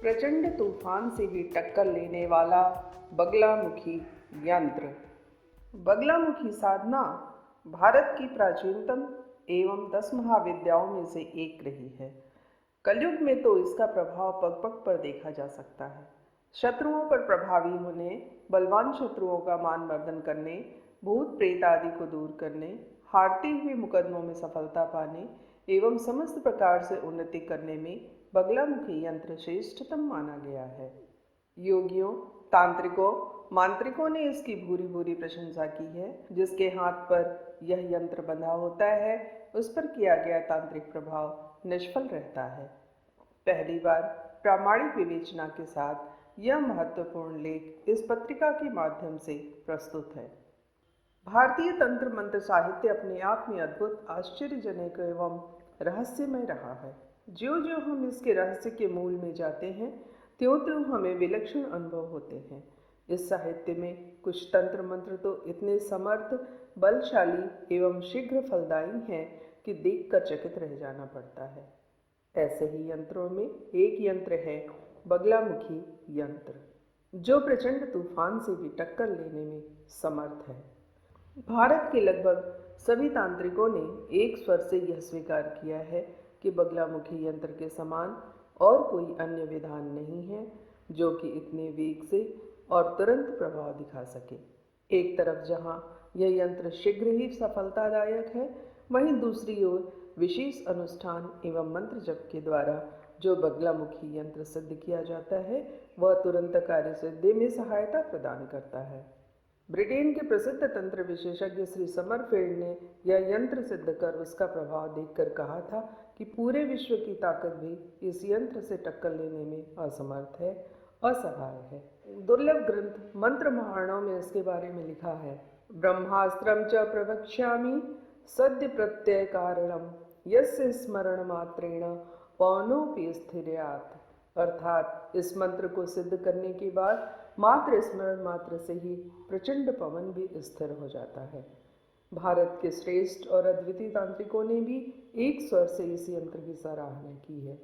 प्रचंड तूफान से भी टक्कर लेने वाला बगलामुखी यंत्र। बगलामुखी साधना भारत की प्राचीनतम एवं 10 महाविद्याओं में से एक रही है। कलयुग में तो इसका प्रभाव पग पग पर देखा जा सकता है। शत्रुओं पर प्रभावी होने, बलवान शत्रुओं का मान मर्दन करने, भूत प्रेत आदि को दूर करने, हारते हुए मुकदमों में सफलता पाने एवं समस्त प्रकार से उन्नति करने में बगलामुखी यंत्र श्रेष्ठतम माना गया है। योगियों, तांत्रिकों, मांत्रिकों ने इसकी भूरी भूरी प्रशंसा की है। जिसके हाथ पर यह यंत्र बंधा होता है, उस पर किया गया तांत्रिक प्रभाव निष्फल रहता है। पहली बार प्रामाणिक विवेचना के साथ यह महत्वपूर्ण लेख इस पत्रिका के माध्यम से प्रस्तुत है। भारतीय तंत्र मंत्र साहित्य अपने आप में अद्भुत, आश्चर्यजनक एवं रहस्यमय रहा है। ज्यों ज्यों हम इसके रहस्य के मूल में जाते हैं, त्यों त्यों हमें विलक्षण अनुभव होते हैं। इस साहित्य में कुछ तंत्र मंत्र तो इतने समर्थ, बलशाली एवं शीघ्र फलदायी हैं कि देखकर चकित रह जाना पड़ता है। ऐसे ही यंत्रों में एक यंत्र है बगलामुखी यंत्र, जो प्रचंड तूफान से भी टक्कर लेने में समर्थ है। भारत के लगभग सभी तांत्रिकों ने एक स्वर से यह स्वीकार किया है कि बगलामुखी यंत्र के समान और कोई अन्य विधान नहीं है जो कि इतने वेग से और तुरंत प्रभाव दिखा सके। एक तरफ जहाँ यह यंत्र शीघ्र ही सफलतादायक है, वहीं दूसरी ओर विशेष अनुष्ठान एवं मंत्र जप के द्वारा जो बगलामुखी यंत्र सिद्ध किया जाता है, वह तुरंत कार्य सिद्धि में सहायता प्रदान करता है। ब्रिटेन के प्रसिद्ध तंत्र विशेषज्ञ श्री समरफील्ड ने यह यंत्र सिद्ध कर उसका प्रभाव देखकर कहा था कि पूरे विश्व की ताकत भी इस यंत्र से टक्कर लेने में असमर्थ है, असहाय है। दुर्लभ ग्रंथ मंत्र महारणों में इसके बारे में लिखा है, ब्रह्मास्त्रम च प्रवक्ष्यामि सद्य प्रत्यय कारणम यस्य स्मरण मात्रेण पवनोपि स्थिर्यात्। अर्थात इस मंत्र को सिद्ध करने के बाद मात्र स्मरण मात्र से ही प्रचंड पवन भी स्थिर हो जाता है। भारत के श्रेष्ठ और अद्वितीय तांत्रिकों ने भी एक स्वर से इस यंत्र की सराहना की है।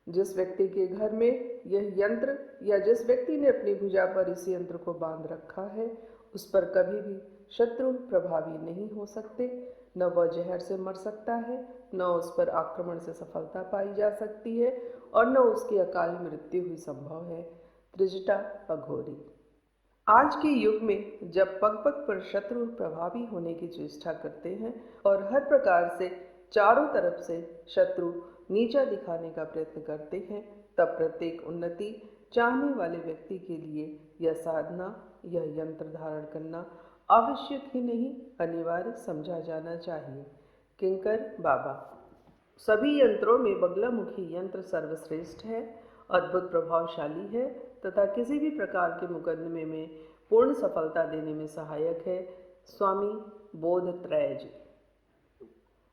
जिस व्यक्ति के घर में यह यंत्र या जिस व्यक्ति ने अपनी भुजा पर इस यंत्र को बांध रखा है, उस पर कभी भी शत्रु प्रभावी नहीं हो सकते। न वह जहर से मर सकता है, न उस पर आक्रमण से सफलता पाई जा सकती है और न उसकी अकाल मृत्यु हुई संभव है। त्रिजटा अघोरी। आज के युग में जब पग पग पर शत्रु प्रभावी होने की चेष्टा करते हैं और हर प्रकार से चारों तरफ से शत्रु नीचा दिखाने का प्रयत्न करते हैं, तब प्रत्येक उन्नति चाहने वाले व्यक्ति के लिए यह साधना, यह यंत्र धारण करना आवश्यक ही नहीं, अनिवार्य समझा जाना चाहिए। किंकर बाबा। सभी यंत्रों में बगलामुखी यंत्र सर्वश्रेष्ठ है, अद्भुत प्रभावशाली है तथा किसी भी प्रकार के मुकदमे में पूर्ण सफलता देने में सहायक है। स्वामी बोधत्रय जी।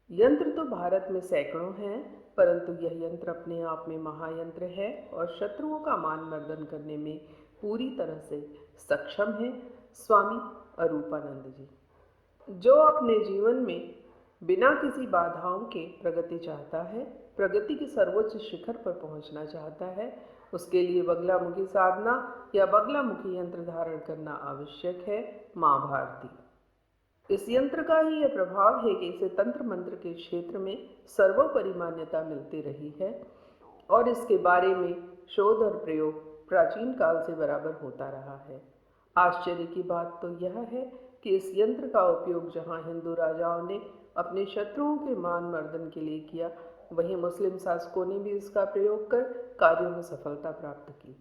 यंत्र तो भारत में सैकड़ों हैं, परंतु यह यंत्र अपने आप में महायंत्र है और शत्रुओं का मान मर्दन करने में पूरी तरह से सक्षम है। स्वामी अरूपानंद जी। जो अपने जीवन में बिना किसी बाधाओं के प्रगति चाहता है, प्रगति के सर्वोच्च शिखर पर पहुंचना चाहता है, उसके लिए बगलामुखी साधना या बगलामुखी यंत्र धारण करना आवश्यक है। माँ भारती। इस यंत्र का ही यह प्रभाव है कि इसे तंत्र मंत्र के क्षेत्र में सर्वोपरि मान्यता मिलती रही है और इसके बारे में शोध और प्रयोग प्राचीन काल से बराबर होता रहा है। आश्चर्य की बात तो यह है कि इस यंत्र का उपयोग जहाँ हिंदू राजाओं ने अपने शत्रुओं के मान मर्दन के लिए किया, वहीं मुस्लिम शासकों ने भी इसका प्रयोग कर कार्यों में सफलता प्राप्त की।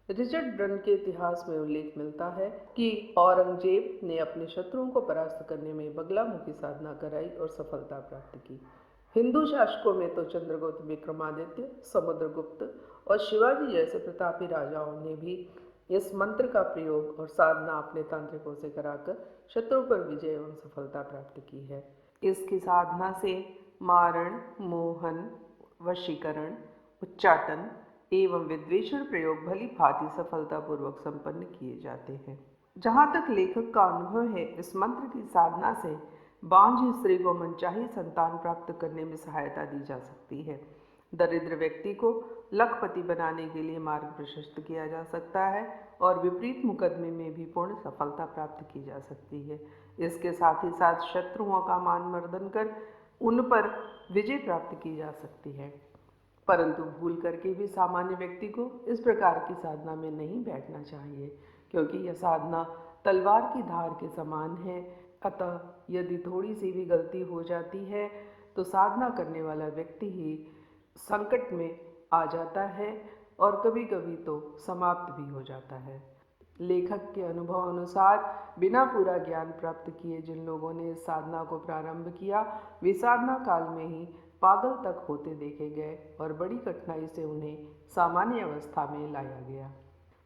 रिचर्ड ब्रन के इतिहास में उल्लेख मिलता है कि औरंगजेब ने अपने शत्रुओं को परास्त करने में बगलामुखी साधना कराई और सफलता प्राप्त की। हिंदू शासकों में तो चंद्रगुप्त, विक्रमादित्य, समुद्रगुप्त और शिवाजी जैसे प्रतापी राजाओं ने भी इस मंत्र का प्रयोग और साधना अपने तांत्रिकों से कराकर शत्रु पर विजय एवं सफलता प्राप्त की है। इसकी साधना से मारण, मोहन, वशीकरण, उच्चाटन एवं विद्वेषण प्रयोग भली भांति सफलतापूर्वक संपन्न किए जाते हैं। जहाँ तक लेखक का अनुभव है, इस मंत्र की साधना से बांझ स्त्री को मनचाही संतान प्राप्त करने में सहायता दी जा सकती है। दरिद्र व्यक्ति को लखपति बनाने के लिए मार्ग प्रशस्त किया जा सकता है और विपरीत मुकदमे में भी पूर्ण सफलता प्राप्त की जा सकती है। इसके साथ ही साथ शत्रुओं का मान मर्दन कर उन पर विजय प्राप्त की जा सकती है। परंतु भूल करके भी सामान्य व्यक्ति को इस प्रकार की साधना में नहीं बैठना चाहिए, क्योंकि यह साधना तलवार की धार के समान है। अतः यदि थोड़ी सी भी गलती हो जाती है तो साधना करने वाला व्यक्ति ही संकट में आ जाता है और कभी कभी तो समाप्त भी हो जाता है। लेखक के अनुभव अनुसार बिना पूरा ज्ञान प्राप्त किए जिन लोगों ने इस साधना को प्रारंभ किया, वे साधना काल में ही पागल तक होते देखे गए और बड़ी कठिनाई से उन्हें सामान्य अवस्था में लाया गया।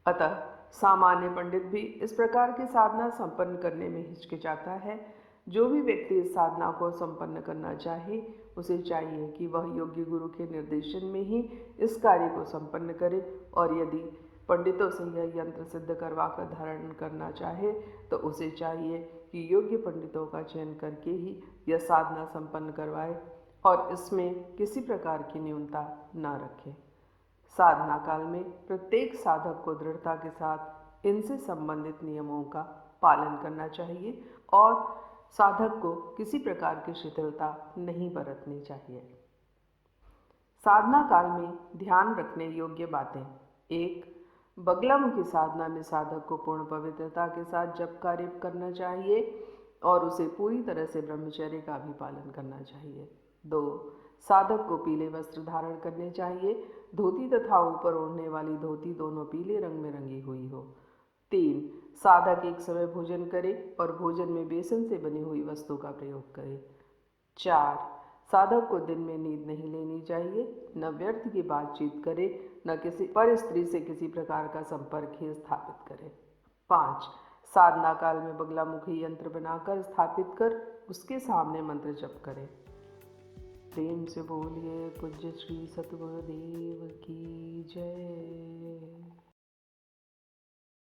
अतः सामान्य पंडित भी इस प्रकार की साधना संपन्न करने में हिचकिचाता है। जो भी व्यक्ति इस साधना को संपन्न करना चाहे, उसे चाहिए कि वह योग्य गुरु के निर्देशन में ही इस कार्य को संपन्न करे, और यदि पंडितों से यह यंत्र सिद्ध करवा कर धारण करना चाहे तो उसे चाहिए कि योग्य पंडितों का चयन करके ही यह साधना संपन्न करवाए और इसमें किसी प्रकार की न्यूनता न रखे। साधना काल में प्रत्येक साधक को दृढ़ता के साथ इनसे संबंधित नियमों का पालन करना चाहिए और साधक को किसी प्रकार की शिथिलता नहीं बरतनी चाहिए। साधना काल में ध्यान रखने योग्य बातें। 1. बगलामुखी साधना में साधक को पूर्ण पवित्रता के साथ जप कार्य करना चाहिए और उसे पूरी तरह से ब्रह्मचर्य का भी पालन करना चाहिए। 2. साधक को पीले वस्त्र धारण करने चाहिए। धोती तथा ऊपर ओढ़ने वाली धोती दोनों पीले रंग में रंगी हुई हो। 3. साधक एक समय भोजन करे और भोजन में बेसन से बनी हुई वस्तु का प्रयोग करे। 4. साधक को दिन में नींद नहीं लेनी चाहिए, न व्यर्थ की बातचीत करे, न किसी पर स्त्री से किसी प्रकार का संपर्क ही स्थापित करे। 5. साधना काल में बगलामुखी यंत्र बनाकर स्थापित कर उसके सामने मंत्र जप करे। प्रेम से बोलिए पूज्य श्री सतगुरुदेव की जय।